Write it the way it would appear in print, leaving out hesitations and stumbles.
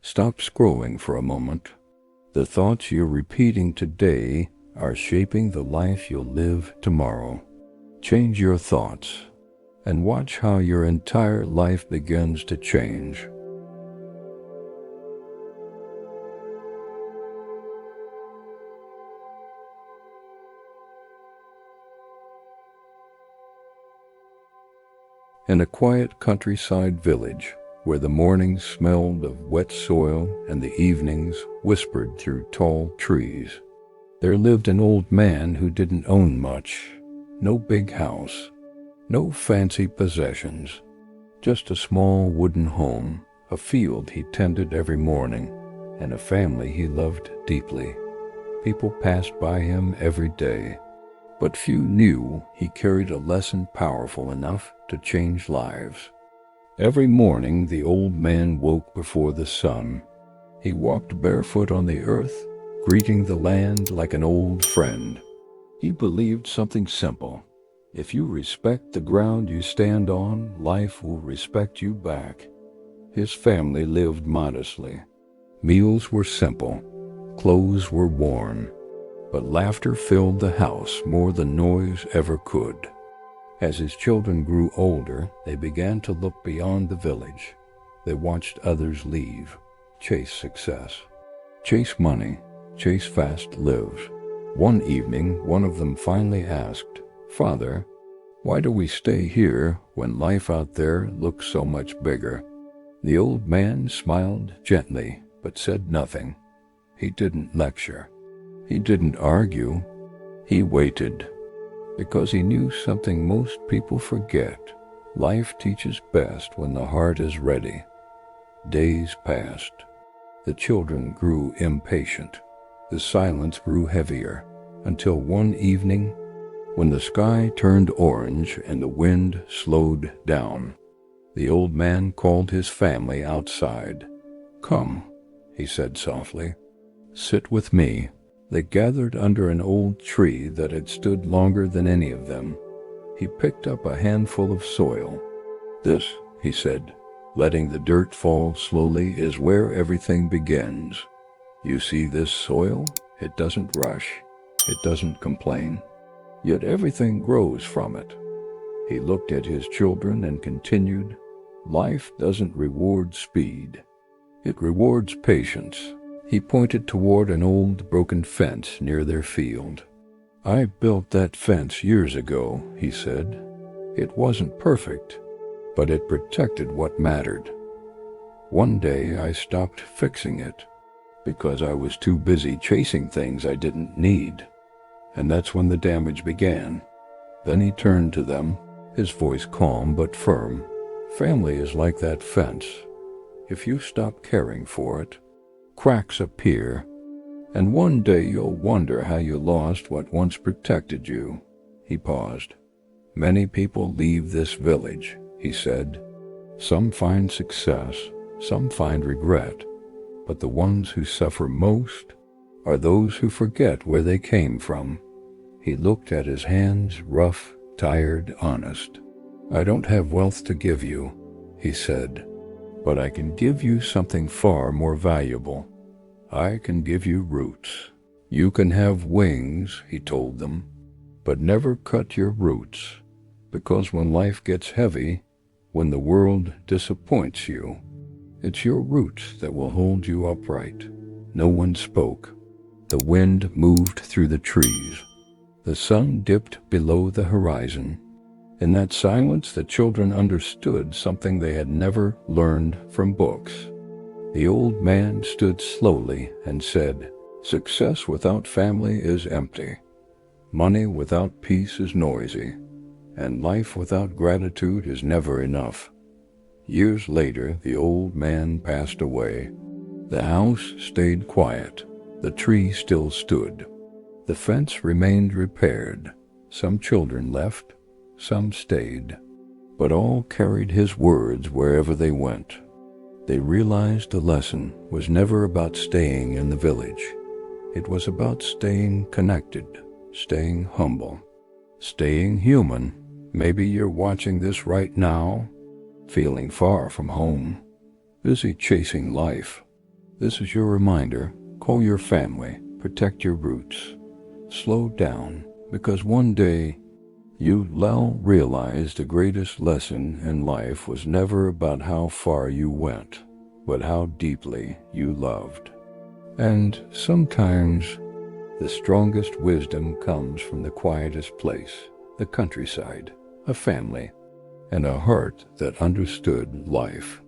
Stop scrolling for a moment. The thoughts you're repeating today are shaping the life you'll live tomorrow. Change your thoughts and watch how your entire life begins to change. In a quiet countryside village, where the mornings smelled of wet soil and the evenings whispered through tall trees, there lived an old man who didn't own much. No big house, no fancy possessions, just a small wooden home, a field he tended every morning, and a family he loved deeply. People passed by him every day, but few knew he carried a lesson powerful enough to change lives. Every morning the old man woke before the sun. He walked barefoot on the earth, greeting the land like an old friend. He believed something simple. If you respect the ground you stand on, life will respect you back. His family lived modestly. Meals were simple, clothes were worn, but laughter filled the house more than noise ever could. As his children grew older, they began to look beyond the village. They watched others leave, chase success, chase money, chase fast lives. One evening, one of them finally asked, "Father, why do we stay here when life out there looks so much bigger?" The old man smiled gently, but said nothing. He didn't lecture. He didn't argue. He waited. Because he knew something most people forget. Life teaches best when the heart is ready. Days passed. The children grew impatient. The silence grew heavier, until one evening, when the sky turned orange and the wind slowed down, the old man called his family outside. "Come," he said softly, "sit with me." They gathered under an old tree that had stood longer than any of them. He picked up a handful of soil. "This," he said, letting the dirt fall slowly, "is where everything begins. You see this soil? It doesn't rush. It doesn't complain. Yet everything grows from it." He looked at his children and continued, "Life doesn't reward speed. It rewards patience." He pointed toward an old broken fence near their field. "I built that fence years ago," he said. "It wasn't perfect, but it protected what mattered. One day I stopped fixing it because I was too busy chasing things I didn't need. And that's when the damage began." Then he turned to them, his voice calm but firm. "Family is like that fence. If you stop caring for it, cracks appear, and one day you'll wonder how you lost what once protected you." He paused. "Many people leave this village," he said. "Some find success, some find regret, but the ones who suffer most are those who forget where they came from." He looked at his hands, rough, tired, honest. "I don't have wealth to give you," he said, "but I can give you something far more valuable. I can give you roots. You can have wings," he told them, "but never cut your roots, because when life gets heavy, when the world disappoints you, it's your roots that will hold you upright." No one spoke. The wind moved through the trees. The sun dipped below the horizon. In that silence, the children understood something they had never learned from books. The old man stood slowly and said, "Success without family is empty. Money without peace is noisy. And life without gratitude is never enough." Years later, the old man passed away. The house stayed quiet. The tree still stood. The fence remained repaired. Some children left, some stayed, but all carried his words wherever they went. They realized the lesson was never about staying in the village. It was about staying connected, staying humble, staying human. Maybe you're watching this right now, feeling far from home, busy chasing life, This is your reminder. Call your family, protect your roots. Slow down, because one day you'll realize the greatest lesson in life was never about how far you went, but how deeply you loved. And sometimes the strongest wisdom comes from the quietest place, the countryside, a family, and a heart that understood life.